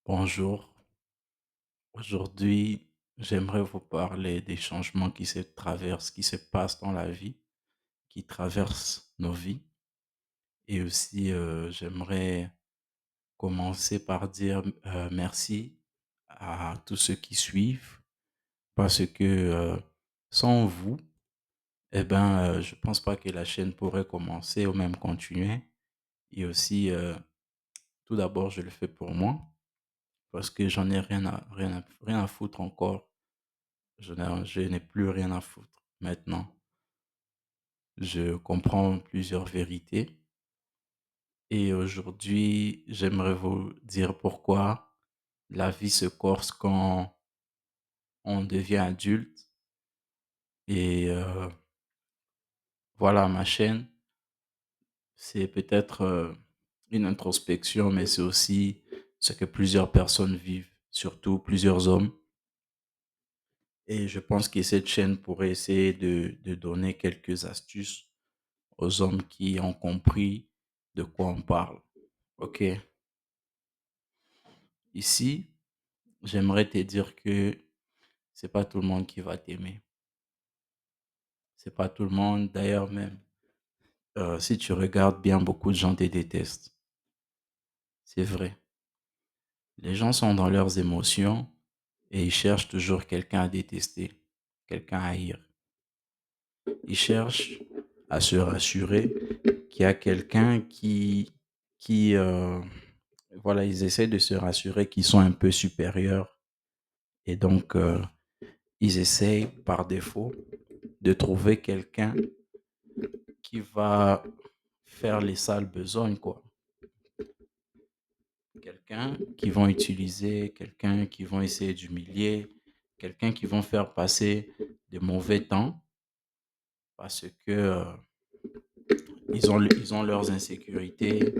Bonjour, aujourd'hui j'aimerais vous parler des changements qui se passent dans la vie, qui traversent nos vies. Et aussi j'aimerais commencer par dire merci à tous ceux qui suivent parce que sans vous, je pense pas que la chaîne pourrait commencer ou même continuer. Et aussi, tout d'abord, je le fais pour moi parce que j'en ai rien à foutre encore. Je n'ai plus rien à foutre maintenant. Je comprends plusieurs vérités et aujourd'hui, j'aimerais vous dire pourquoi la vie se corse quand on devient adulte. Et voilà, ma chaîne, c'est peut-être une introspection, mais c'est aussi ce que plusieurs personnes vivent, surtout plusieurs hommes. Et je pense que cette chaîne pourrait essayer de donner quelques astuces aux hommes qui ont compris de quoi on parle. Ok, ici, j'aimerais te dire que c'est pas tout le monde qui va t'aimer. C'est pas tout le monde. D'ailleurs, même, si tu regardes bien, beaucoup de gens te détestent. C'est vrai. Les gens sont dans leurs émotions et ils cherchent toujours quelqu'un à détester, quelqu'un à haïr. Ils cherchent à se rassurer qu'il y a quelqu'un qui voilà, ils essaient de se rassurer qu'ils sont un peu supérieurs. Et donc, ils essayent par défaut de trouver quelqu'un qui va faire les sales besognes, quoi. Quelqu'un qui vont utiliser, quelqu'un qui vont essayer d'humilier, quelqu'un qui vont faire passer de mauvais temps parce que ils ont leurs insécurités.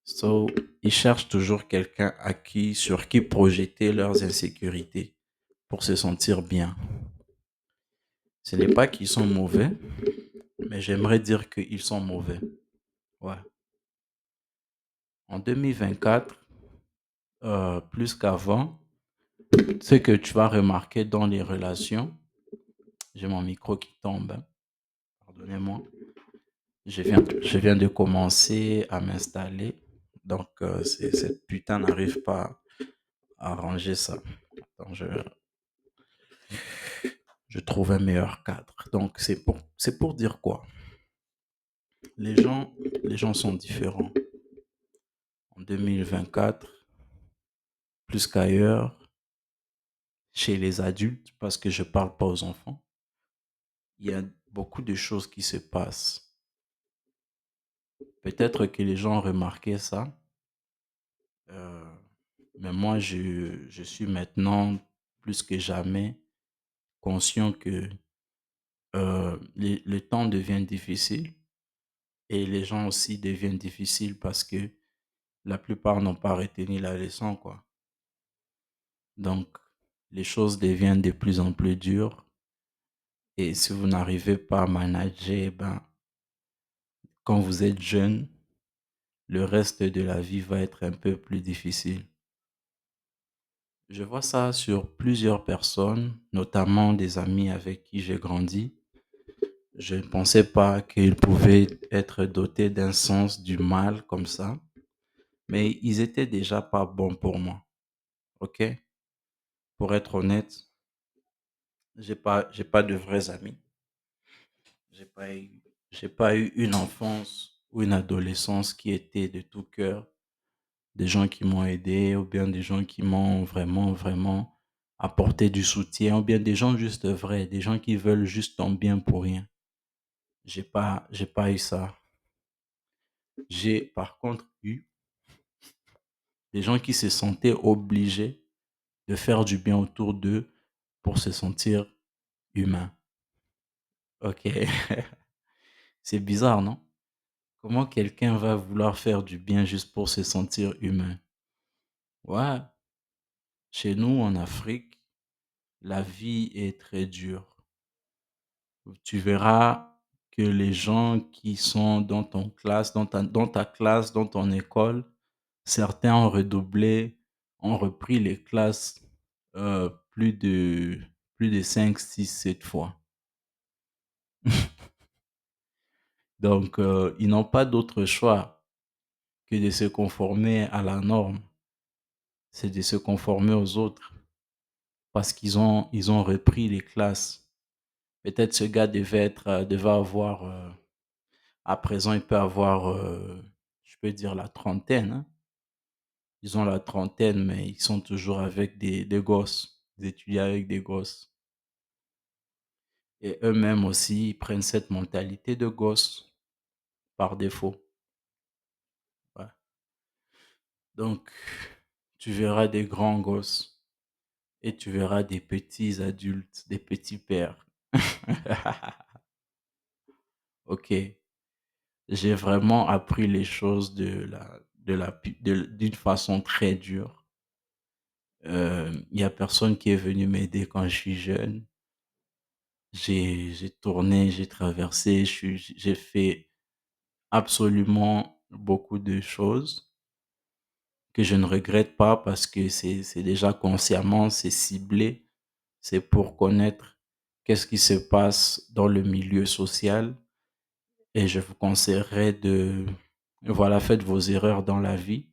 So, ils cherchent toujours quelqu'un sur qui projeter leurs insécurités pour se sentir bien. Ce n'est pas qu'ils sont mauvais, mais j'aimerais dire qu'ils sont mauvais. Ouais. En 2024, plus qu'avant, ce que tu vas remarquer dans les relations, j'ai mon micro qui tombe, hein, pardonnez-moi. Je viens de commencer à m'installer, donc cette putain n'arrive pas à arranger ça. Attends, je trouve un meilleur cadre. Donc c'est pour dire quoi? Les gens, les gens sont différents. En 2024, plus qu'ailleurs, chez les adultes, parce que je parle pas aux enfants, il y a beaucoup de choses qui se passent. Peut-être que les gens ont remarqué ça, euh, mais moi, je suis maintenant plus que jamais conscient que le temps devient difficile et les gens aussi deviennent difficiles parce que la plupart n'ont pas retenu la leçon, quoi. Donc, les choses deviennent de plus en plus dures et si vous n'arrivez pas à manager, ben, quand vous êtes jeune, le reste de la vie va être un peu plus difficile. Je vois ça sur plusieurs personnes, notamment des amis avec qui j'ai grandi. Je ne pensais pas qu'ils pouvaient être dotés d'un sens du mal comme ça, mais ils étaient déjà pas bons pour moi. Ok? Pour être honnête, j'ai pas de vrais amis. J'ai pas eu, j'ai pas eu une enfance ou une adolescence qui était de tout cœur, des gens qui m'ont aidé ou bien des gens qui m'ont vraiment, vraiment apporté du soutien ou bien des gens juste vrais, des gens qui veulent juste ton bien pour rien. J'ai pas eu ça. J'ai par contre eu des gens qui se sentaient obligés de faire du bien autour d'eux pour se sentir humain. Ok, c'est bizarre, non? Comment quelqu'un va vouloir faire du bien juste pour se sentir humain? Ouais, chez nous en Afrique, la vie est très dure. Tu verras que les gens qui sont dans ton classe, dans ta classe, dans ton école, certains ont redoublé ont repris les classes, plus de 5, 6, 7 fois. Donc, ils n'ont pas d'autre choix que de se conformer à la norme. C'est de se conformer aux autres parce qu'ils ont repris les classes. Peut-être ce gars devait avoir, à présent, il peut avoir, je peux dire la trentaine, hein. Ils ont la trentaine, mais ils sont toujours avec des gosses, des étudiants avec des gosses. Et eux-mêmes aussi, ils prennent cette mentalité de gosse par défaut. Ouais. Donc, tu verras des grands gosses et tu verras des petits adultes, des petits pères. Ok, j'ai vraiment appris les choses d'une façon très dure. Il y a personne qui est venu m'aider quand je suis jeune. J'ai tourné, j'ai traversé, j'ai fait absolument beaucoup de choses que je ne regrette pas parce que c'est déjà consciemment, c'est ciblé, c'est pour connaître qu'est-ce qui se passe dans le milieu social et je vous conseillerais de, voilà, faites vos erreurs dans la vie,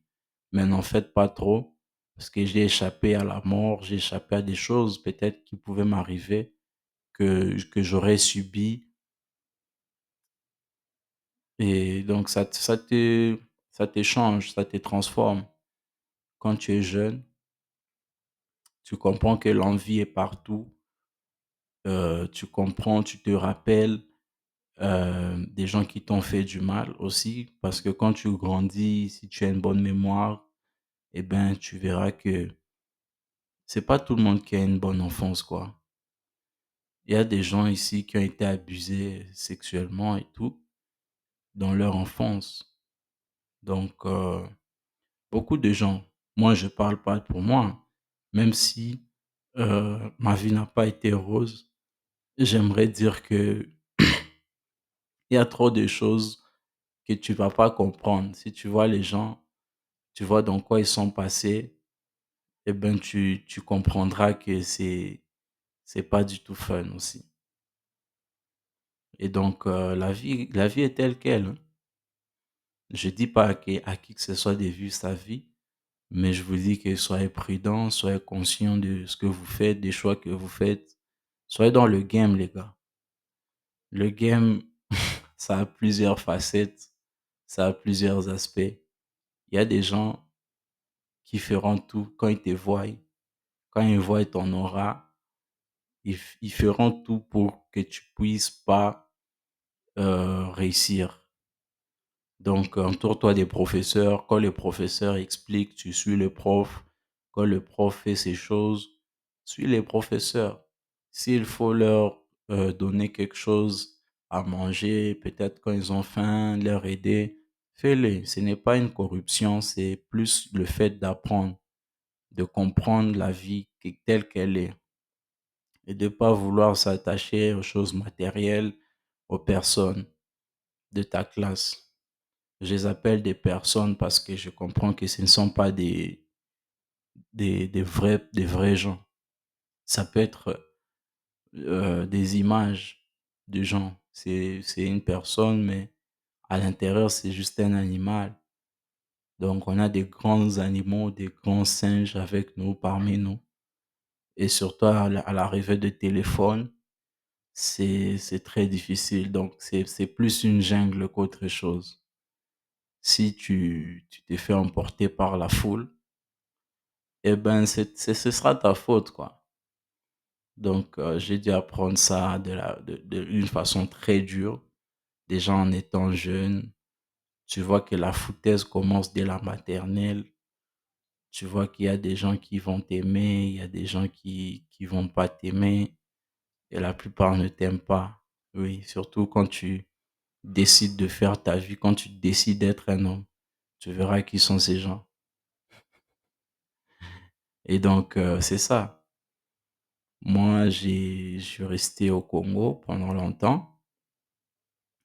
mais n'en faites pas trop parce que j'ai échappé à la mort, j'ai échappé à des choses peut-être qui pouvaient m'arriver que j'aurais subi et donc ça te change, ça te transforme. Quand tu es jeune, tu comprends que l'envie est partout, tu comprends, tu te rappelles, des gens qui t'ont fait du mal aussi parce que quand tu grandis, si tu as une bonne mémoire, eh ben, tu verras que c'est pas tout le monde qui a une bonne enfance, quoi. Il y a des gens ici qui ont été abusés sexuellement et tout dans leur enfance. Donc, beaucoup de gens, moi je parle pas pour moi, même si ma vie n'a pas été rose, j'aimerais dire que il y a trop de choses que tu vas pas comprendre. Si tu vois les gens, tu vois dans quoi ils sont passés, eh ben tu comprendras que c'est pas du tout fun aussi. Et donc la vie est telle quelle, hein. Je dis pas à qui que ce soit de vivre sa vie, mais je vous dis que soyez prudents, soyez conscients de ce que vous faites, des choix que vous faites. Soyez dans le game, les gars. Le game, ça a plusieurs facettes, ça a plusieurs aspects. Il y a des gens qui feront tout quand ils te voient, quand ils voient ton aura, ils feront tout pour que tu puisses pas réussir. Donc, entoure-toi des professeurs. Quand le professeur explique, tu suis le prof. Quand le prof fait ses choses, suis les professeurs. S'il faut leur donner quelque chose à manger, peut-être quand ils ont faim, leur aider, fais-le. Ce n'est pas une corruption, c'est plus le fait d'apprendre, de comprendre la vie telle qu'elle est et de ne pas vouloir s'attacher aux choses matérielles, aux personnes de ta classe. Je les appelle des personnes parce que je comprends que ce ne sont pas des vrais gens. Ça peut être des images de gens. C'est une personne, mais à l'intérieur, c'est juste un animal. Donc, on a des grands animaux, des grands singes avec nous, parmi nous. Et surtout à l'arrivée de téléphone, c'est très difficile. Donc, c'est plus une jungle qu'autre chose. Si tu t'es fait emporter par la foule, eh ben, ce sera ta faute, quoi. Donc, j'ai dû apprendre ça d'une façon très dure. Déjà en étant jeune, tu vois que la foutaise commence dès la maternelle. Tu vois qu'il y a des gens qui vont t'aimer, il y a des gens qui vont pas t'aimer et la plupart ne t'aiment pas. Oui, surtout quand tu décides de faire ta vie, quand tu décides d'être un homme, tu verras qui sont ces gens. Et donc, c'est ça. Moi, je suis resté au Congo pendant longtemps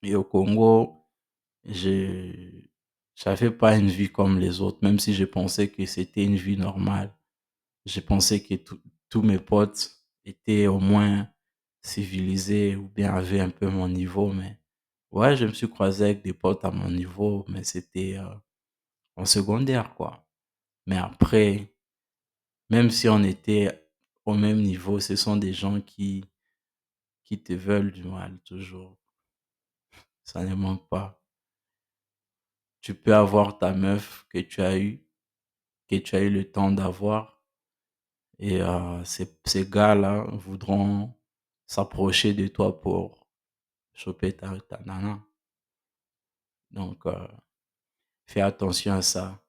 et au Congo, j'ai J'avais pas une vie comme les autres, même si je pensais que c'était une vie normale. Je pensais que tous mes potes étaient au moins civilisés ou bien avaient un peu mon niveau, mais ouais, je me suis croisé avec des potes à mon niveau, mais c'était en secondaire, quoi. Mais après, même si on était au même niveau, ce sont des gens qui te veulent du mal toujours. Ça ne manque pas. Tu peux avoir ta meuf que tu as eu le temps d'avoir, et ces gars-là voudront s'approcher de toi pour choper ta nana. Donc, fais attention à ça.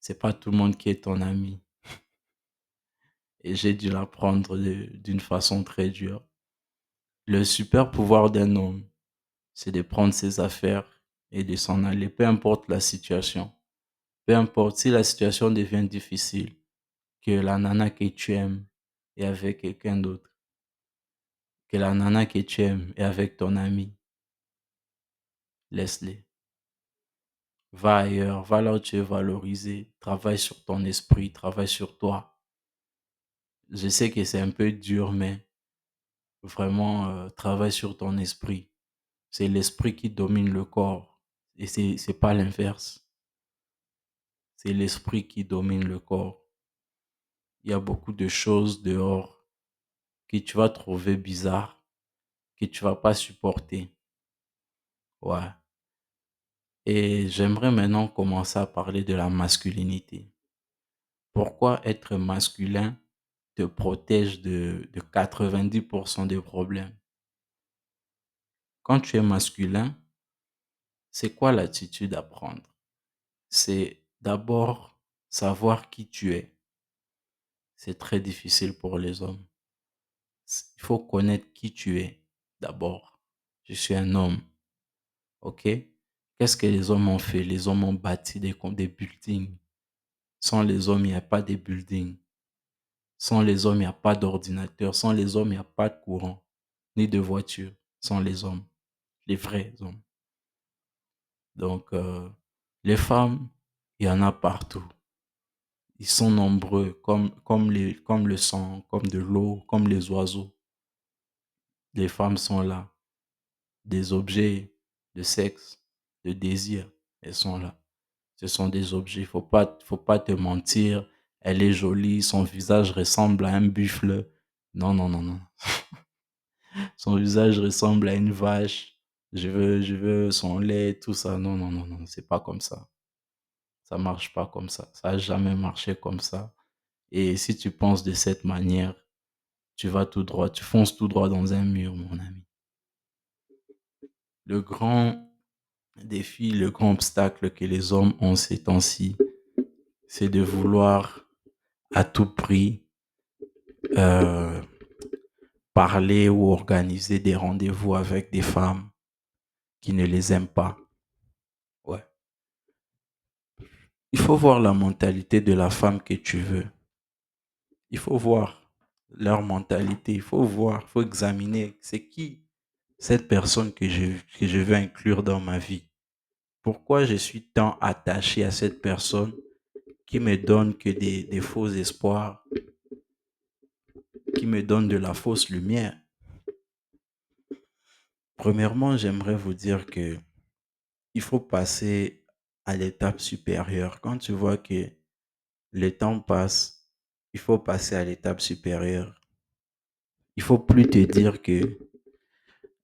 C'est pas tout le monde qui est ton ami. Et j'ai dû l'apprendre d'une façon très dure. Le super pouvoir d'un homme, c'est de prendre ses affaires et de s'en aller, peu importe la situation. Peu importe si la situation devient difficile, que la nana que tu aimes est avec quelqu'un d'autre, que la nana que tu aimes est avec ton ami, laisse-les. Va ailleurs, va là où tu es valorisé, travaille sur ton esprit, travaille sur toi. Je sais que c'est un peu dur, mais vraiment, travaille sur ton esprit. C'est l'esprit qui domine le corps et c'est pas l'inverse. C'est l'esprit qui domine le corps. Il y a beaucoup de choses dehors que tu vas trouver bizarres, que tu vas pas supporter. Ouais. Et j'aimerais maintenant commencer à parler de la masculinité. Pourquoi être masculin te protège de 90% des problèmes? Quand tu es masculin, c'est quoi l'attitude à prendre? C'est d'abord savoir qui tu es. C'est très difficile pour les hommes. Il faut connaître qui tu es d'abord. Je suis un homme, ok? Qu'est-ce que les hommes ont fait? Les hommes ont bâti des buildings. Sans les hommes, il n'y a pas de buildings. Sans les hommes, il n'y a pas d'ordinateur. Sans les hommes, il n'y a pas de courant, ni de voiture. Sans les hommes, les vrais hommes. Donc, les femmes, il y en a partout. Ils sont nombreux, comme le sang, comme de l'eau, comme les oiseaux. Les femmes sont là. Des objets de sexe, de désir, elles sont là. Ce sont des objets, faut pas te mentir. Elle est jolie, son visage ressemble à un buffle. Non, non, non, non. Son visage ressemble à une vache. Je veux son lait, tout ça. Non, non, non, non, c'est pas comme ça. Ça marche pas comme ça. Ça a jamais marché comme ça. Et si tu penses de cette manière, tu vas tout droit, tu fonces tout droit dans un mur, mon ami. Le grand défi, le grand obstacle que les hommes ont ces temps-ci, c'est de vouloir à tout prix euh, parler ou organiser des rendez-vous avec des femmes qui ne les aiment pas. Ouais. Il faut voir la mentalité de la femme que tu veux. Il faut voir leur mentalité. Il faut voir, il faut examiner c'est qui cette personne que je veux inclure dans ma vie. Pourquoi je suis tant attaché à cette personne qui me donne que des faux espoirs, qui me donne de la fausse lumière? Premièrement, j'aimerais vous dire que il faut passer à l'étape supérieure. Quand tu vois que le temps passe, il faut passer à l'étape supérieure. Il faut plus te dire que,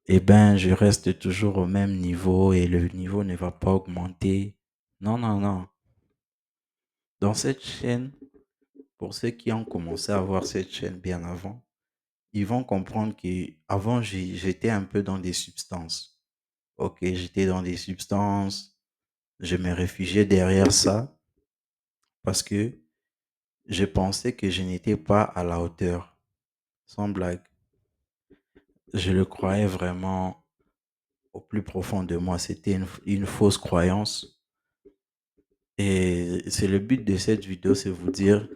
eh ben, je reste toujours au même niveau et le niveau ne va pas augmenter. Non, non, non. Dans cette chaîne, pour ceux qui ont commencé à voir cette chaîne bien avant, ils vont comprendre que avant j'étais un peu dans des substances. Ok, j'étais dans des substances, je me réfugiais derrière ça parce que je pensais que je n'étais pas à la hauteur. Sans blague. Je le croyais vraiment au plus profond de moi. C'était une fausse croyance. Et c'est le but de cette vidéo, c'est vous dire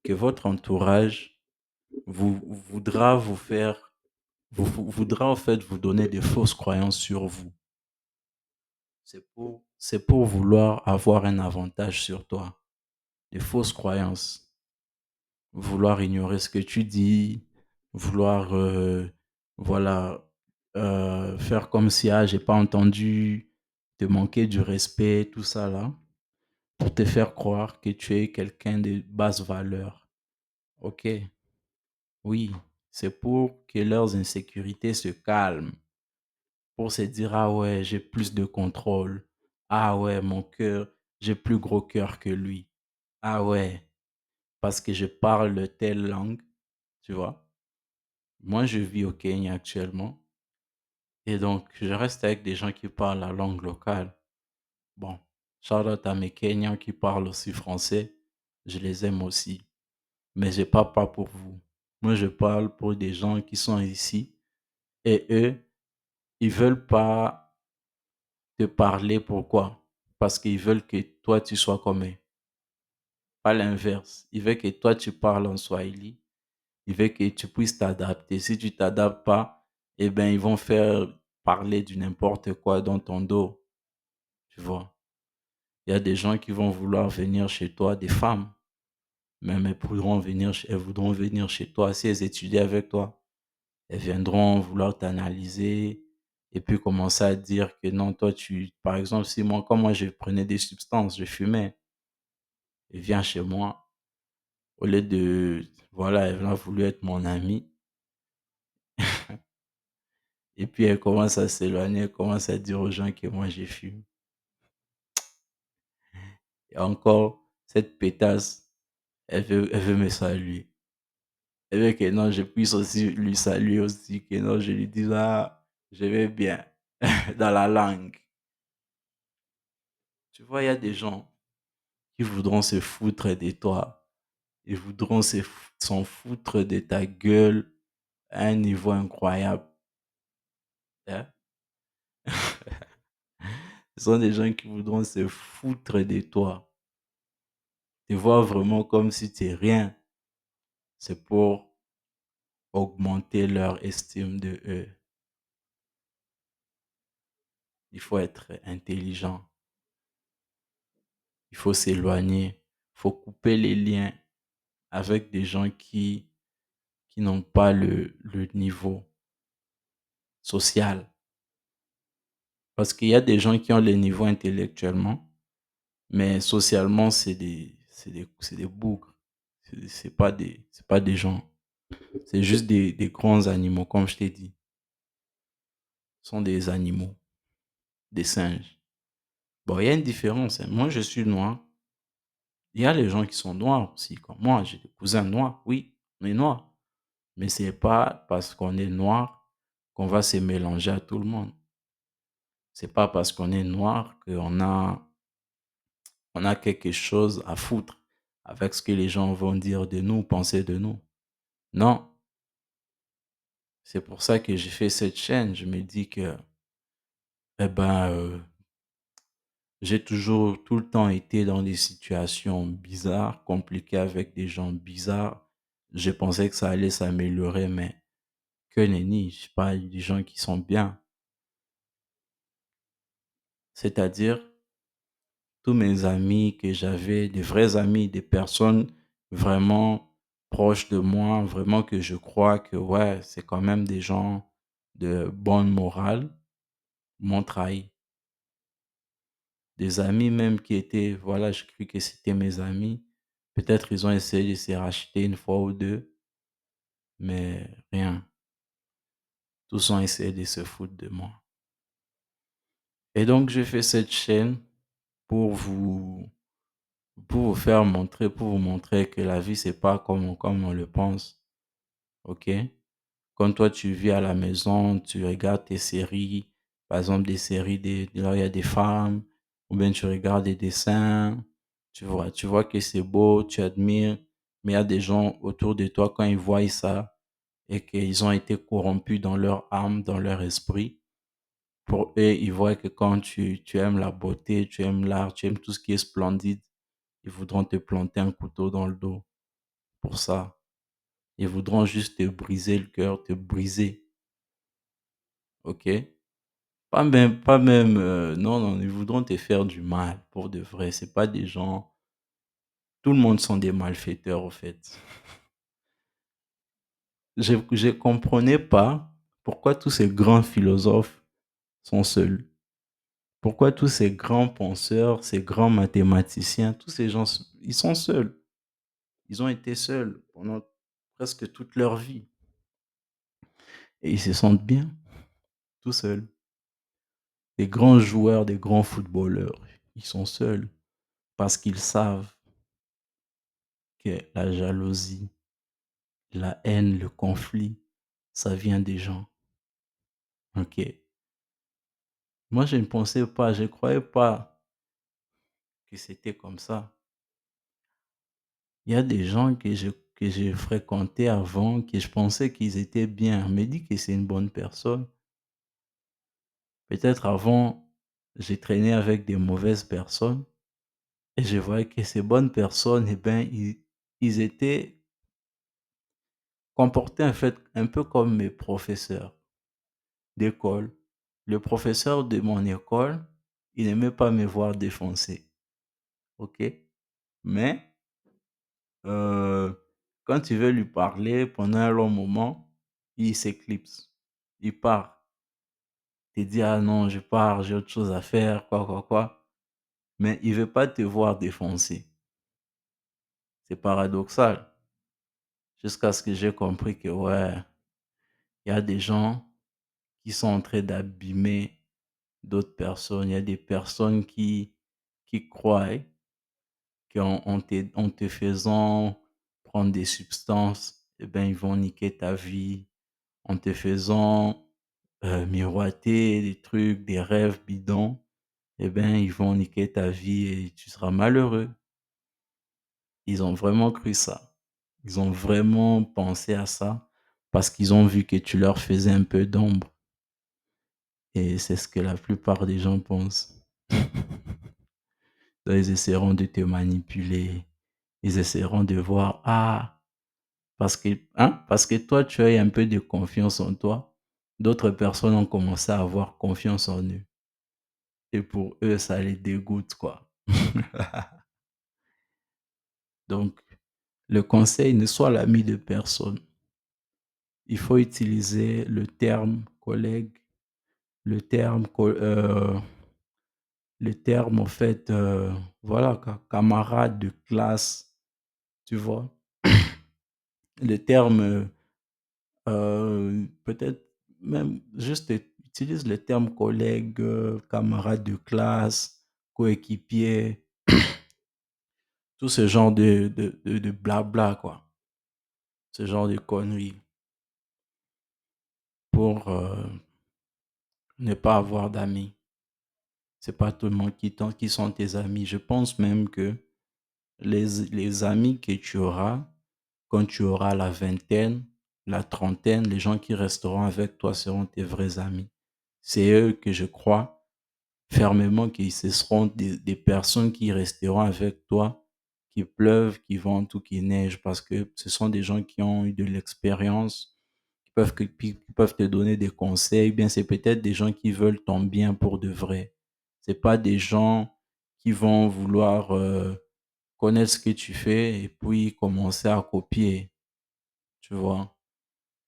que votre entourage voudra vous faire, voudra en fait vous donner des fausses croyances sur vous. C'est pour vouloir avoir un avantage sur toi. Des fausses croyances. Vouloir ignorer ce que tu dis, vouloir, voilà, faire comme si: «Ah, j'ai pas entendu», te manquer du respect, tout ça là, pour te faire croire que tu es quelqu'un de basse valeur. OK, oui, c'est pour que leurs insécurités se calment, pour se dire: «Ah ouais, j'ai plus de contrôle. Ah ouais, mon cœur, j'ai plus gros cœur que lui. Ah ouais, parce que je parle telle langue», tu vois? Moi, je vis au Kenya actuellement et donc je reste avec des gens qui parlent la langue locale. Bon, shout out à mes Kenyans qui parlent aussi français, je les aime aussi, mais je parle pas pour vous. Moi, je parle pour des gens qui sont ici et eux, ils veulent pas te parler. Pourquoi? Parce qu'ils veulent que toi, tu sois comme eux, pas l'inverse. Ils veulent que toi, tu parles en Swahili. Ils veulent que tu puisses t'adapter. Si tu t'adaptes pas, eh ben, ils vont faire parler du n'importe quoi dans ton dos, tu vois. Il y a des gens qui vont vouloir venir chez toi, des femmes, même elles voudront venir chez toi si elles étudient avec toi. Elles viendront vouloir t'analyser et puis commencer à dire que non, toi, par exemple, si moi, comme moi, je prenais des substances, je fumais, et viens chez moi, au lieu de, voilà, elle a voulu être mon amie, et puis elle commence à s'éloigner, elle commence à dire aux gens que moi, je fume. Et encore, cette pétasse, elle veut me saluer. Elle veut que non, je puisse aussi lui saluer aussi, que non, je lui dise, ah, je vais bien, dans la langue. Tu vois, il y a des gens qui voudront se foutre de toi. Ils voudront s'en foutre de ta gueule à un niveau incroyable, hein. Ce sont des gens qui voudront se foutre de toi, te voir vraiment comme si tu es rien. C'est pour augmenter leur estime de eux. Il faut être intelligent, il faut s'éloigner, il faut couper les liens avec des gens qui n'ont pas le niveau social. Parce qu'il y a des gens qui ont le niveau intellectuellement, mais socialement, c'est des bougres. C'est pas des gens. C'est juste des grands animaux, comme je t'ai dit. Ce sont des animaux, des singes. Bon, il y a une différence, hein. Moi, je suis noir. Il y a les gens qui sont noirs aussi, comme moi. J'ai des cousins noirs. Oui, on est noirs. Mais c'est pas parce qu'on est noir qu'on va se mélanger à tout le monde. C'est pas parce qu'on est noir qu'on a quelque chose à foutre avec ce que les gens vont dire de nous, penser de nous. Non, c'est pour ça que j'ai fait cette chaîne. Je me dis que, eh ben, j'ai toujours, tout le temps été dans des situations bizarres, compliquées avec des gens bizarres. Je pensais que ça allait s'améliorer, mais que nenni, je sais pas, des gens qui sont bien. C'est-à-dire, tous mes amis que j'avais, des vrais amis, des personnes vraiment proches de moi, vraiment que je crois que ouais, c'est quand même des gens de bonne morale, m'ont trahi. Des amis même qui étaient, voilà, je cru que c'était mes amis. Peut-être ils ont essayé de se racheter une fois ou deux, mais rien. Tous ont essayé de se foutre de moi. Et donc, je fais cette chaîne pour vous, pour vous montrer que la vie, c'est pas comme on le pense. OK? Quand toi, tu vis à la maison, tu regardes tes séries, par exemple des séries là, il y a des femmes, ou bien tu regardes des dessins, tu vois que c'est beau, tu admires, mais il y a des gens autour de toi, quand ils voient ça et qu'ils ont été corrompus dans leur âme, dans leur esprit, pour eux, ils voient que quand tu aimes la beauté, tu aimes l'art, tu aimes tout ce qui est splendide, ils voudront te planter un couteau dans le dos pour ça. Ils voudront juste te briser le cœur, te briser. OK? Pas même, non, non, ils voudront te faire du mal pour de vrai. C'est pas des gens tout le monde sont des malfaiteurs, au fait. Je comprenais pas pourquoi tous ces grands philosophes sont seuls. Pourquoi tous ces grands penseurs, ces grands mathématiciens, tous ces gens, ils sont seuls. Ils ont été seuls pendant presque toute leur vie et ils se sentent bien tout seuls. Des grands joueurs, des grands footballeurs, ils sont seuls parce qu'ils savent que la jalousie, la haine, le conflit, ça vient des gens. OK. Moi, je ne pensais pas, je ne croyais pas que c'était comme ça. Il y a des gens que j'ai fréquentés avant, que je pensais qu'ils étaient bien. On me dit que c'est une bonne personne. Peut-être avant, j'ai traîné avec des mauvaises personnes et je voyais que ces bonnes personnes, eh ben, ils étaient comportés en fait un peu comme mes professeurs d'école. Le professeur de mon école, il n'aimait pas me voir défoncer. OK? Mais Heu, quand tu veux lui parler pendant un long moment, il s'éclipse. Il part. Il dit: «Ah non, je pars, j'ai autre chose à faire, quoi, quoi, quoi». Mais il veut pas te voir défoncer. C'est paradoxal. Jusqu'à ce que j'ai compris que ouais, il y a des gens qui sont en train d'abîmer d'autres personnes. Il y a des personnes qui croient en te faisant prendre des substances, eh ben, ils vont niquer ta vie. En te faisant, miroiter des trucs, des rêves bidons, eh ben, ils vont niquer ta vie et tu seras malheureux. Ils ont vraiment cru ça. Ils ont vraiment pensé à ça parce qu'ils ont vu que tu leur faisais un peu d'ombre et c'est ce que la plupart des gens pensent. Donc ils essaieront de te manipuler, ils essaieront de voir: «Ah, parce que toi tu as eu un peu de confiance en toi, d'autres personnes ont commencé à avoir confiance en eux». Et pour eux, ça les dégoûte, quoi. Donc, le conseil, ne sois l'ami de personne. Il faut utiliser le terme collègue, le terme, le terme, en fait, voilà, camarade de classe, tu vois. Le terme, peut-être même juste utilise le terme collègue, camarade de classe, coéquipier, tout ce genre de blabla, quoi. Ce genre de conneries pour ne pas avoir d'amis. C'est pas tout le monde qui sont tes amis. Je pense même que les amis que tu auras, quand tu auras la vingtaine, la trentaine, les gens qui resteront avec toi seront tes vrais amis. C'est eux que je crois fermement que ce seront des personnes qui resteront avec toi, qu'il pleuve, qu'il vente ou qu'il neige, parce que ce sont des gens qui ont eu de l'expérience, qui peuvent te donner des conseils, bien c'est peut-être des gens qui veulent ton bien pour de vrai. C'est pas des gens qui vont vouloir connaître ce que tu fais et puis commencer à copier, tu vois.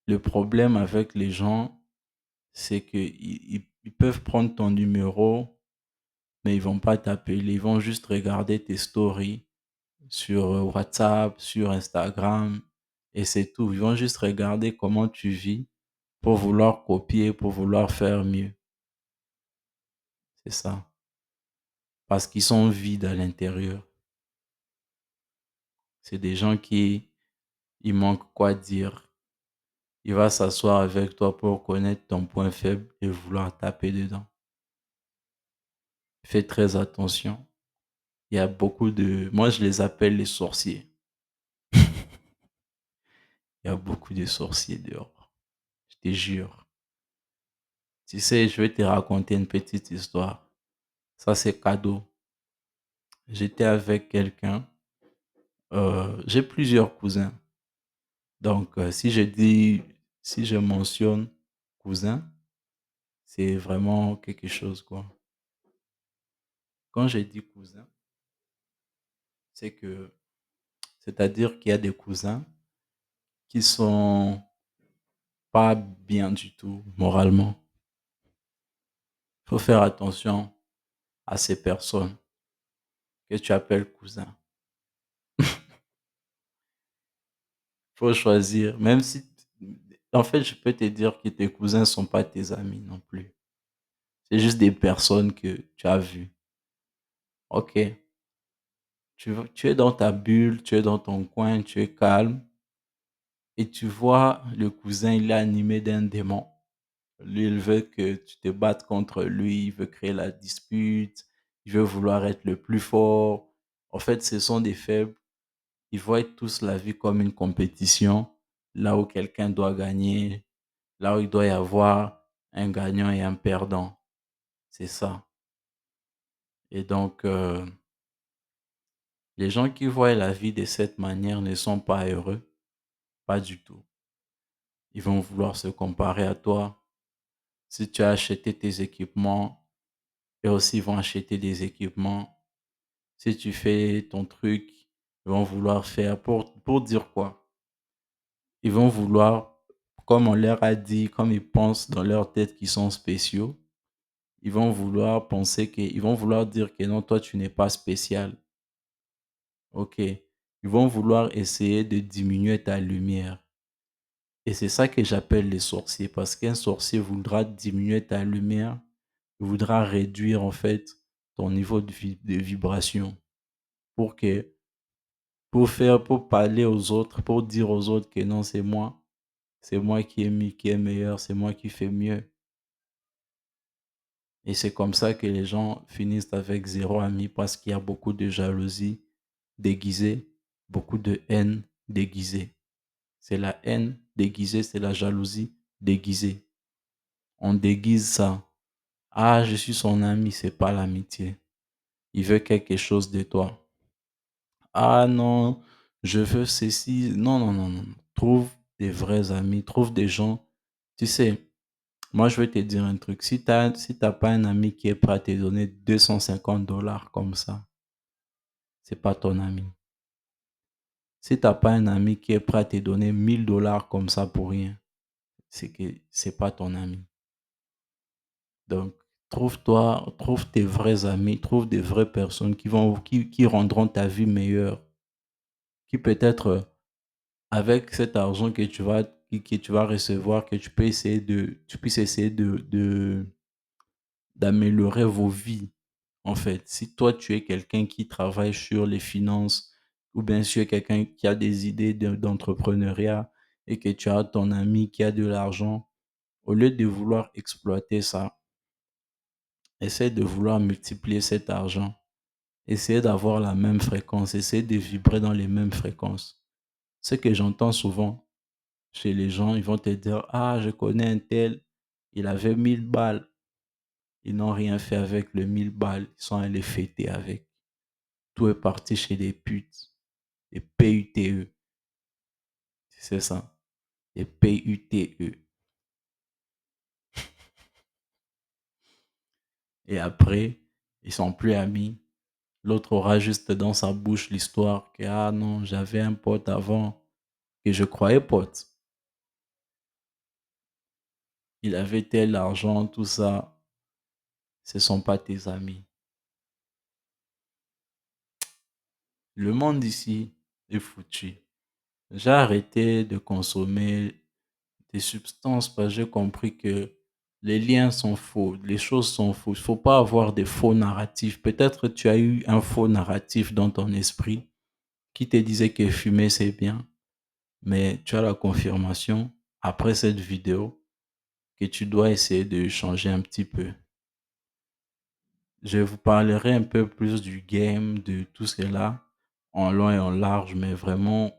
Le problème avec les gens, c'est que ils peuvent prendre ton numéro, mais ils vont pas t'appeler, ils vont juste regarder tes stories sur WhatsApp, sur Instagram, et c'est tout. Ils vont juste regarder comment tu vis pour vouloir copier, pour vouloir faire mieux. C'est ça. Parce qu'ils sont vides à l'intérieur. C'est des gens qui, il manque quoi dire. Il va s'asseoir avec toi pour connaître ton point faible et vouloir taper dedans. Fais très attention. Il y a beaucoup de... Moi, je les appelle les sorciers. Il y a beaucoup de sorciers dehors. Je te jure. Tu sais, je vais te raconter une petite histoire. Ça, c'est cadeau. J'étais avec quelqu'un. J'ai plusieurs cousins. Donc, si je mentionne cousin, C'est vraiment quelque chose, quoi. Quand j'ai dit cousin, c'est que, c'est-à-dire qu'il y a des cousins qui sont pas bien du tout moralement. Il faut faire attention à ces personnes que tu appelles cousins. Faut choisir, même si, en fait, je peux te dire que tes cousins sont pas tes amis non plus. C'est juste des personnes que tu as vues. Ok, tu es dans ta bulle, tu es dans ton coin, tu es calme, et tu vois le cousin, il est animé d'un démon. Lui, il veut que tu te battes contre lui, il veut créer la dispute, il veut vouloir être le plus fort. En fait, ce sont des faibles. Ils voient tous la vie comme une compétition, là où quelqu'un doit gagner, là où il doit y avoir un gagnant et un perdant. C'est ça. Et donc, les gens qui voient la vie de cette manière ne sont pas heureux, pas du tout. Ils vont vouloir se comparer à toi. Si tu as acheté tes équipements, eux aussi vont acheter des équipements. Si tu fais ton truc, ils vont vouloir faire pour dire quoi? Ils vont vouloir, comme on leur a dit, comme ils pensent dans leur tête qu'ils sont spéciaux, ils vont vouloir penser que, ils vont vouloir dire que non, toi, tu n'es pas spécial. OK. Ils vont vouloir essayer de diminuer ta lumière. Et c'est ça que j'appelle les sorciers, parce qu'un sorcier voudra diminuer ta lumière, il voudra réduire en fait ton niveau de vibration pour que, pour parler aux autres, pour dire aux autres que non, c'est moi qui est meilleur, c'est moi qui fais mieux. Et c'est comme ça que les gens finissent avec zéro ami parce qu'il y a beaucoup de jalousie déguisée, beaucoup de haine déguisée. C'est la haine déguisée, c'est la jalousie déguisée. On déguise ça. Ah, je suis son ami, c'est pas l'amitié. Il veut quelque chose de toi. Ah non, je veux ceci. Non, non, non, non. Trouve des vrais amis, trouve des gens. Tu sais, moi je vais te dire un truc. Si t'as pas un ami qui est prêt à te donner $250 comme ça, c'est pas ton ami. Si t'as pas un ami qui est prêt à te donner $1000 comme ça pour rien, c'est que c'est pas ton ami. Donc, trouve tes vrais amis, trouve des vraies personnes qui rendront ta vie meilleure, qui peut-être, avec cet argent que tu vas recevoir, que tu puisses essayer d'améliorer vos vies, en fait. Si toi, tu es quelqu'un qui travaille sur les finances, ou bien si tu es quelqu'un qui a des idées d'entrepreneuriat et que tu as ton ami qui a de l'argent, au lieu de vouloir exploiter ça, essaie de vouloir multiplier cet argent. Essayer d'avoir la même fréquence, essayer de vibrer dans les mêmes fréquences. Ce que j'entends souvent chez les gens, ils vont te dire, ah, je connais un tel, il avait 1000 balles. Ils n'ont rien fait avec le 1000 balles. Ils sont allés fêter avec. Tout est parti chez des putes. Des PUTE. C'est ça. Des PUTE. Et après, ils sont plus amis. L'autre aura juste dans sa bouche l'histoire que, ah non, j'avais un pote avant que je croyais pote. Il avait tel argent, tout ça. Ce ne sont pas tes amis. Le monde ici est foutu. J'ai arrêté de consommer des substances parce que j'ai compris que les liens sont faux, les choses sont fausses. Il ne faut pas avoir des faux narratifs. Peut-être tu as eu un faux narratif dans ton esprit qui te disait que fumer c'est bien, mais tu as la confirmation après cette vidéo que tu dois essayer de changer un petit peu. Je vous parlerai un peu plus du game, de tout cela, en long et en large, mais vraiment,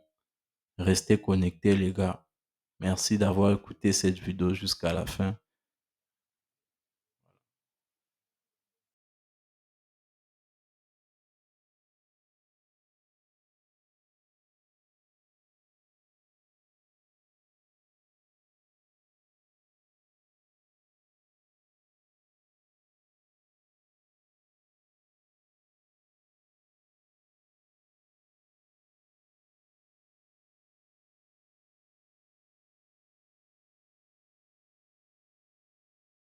restez connectés, les gars. Merci d'avoir écouté cette vidéo jusqu'à la fin.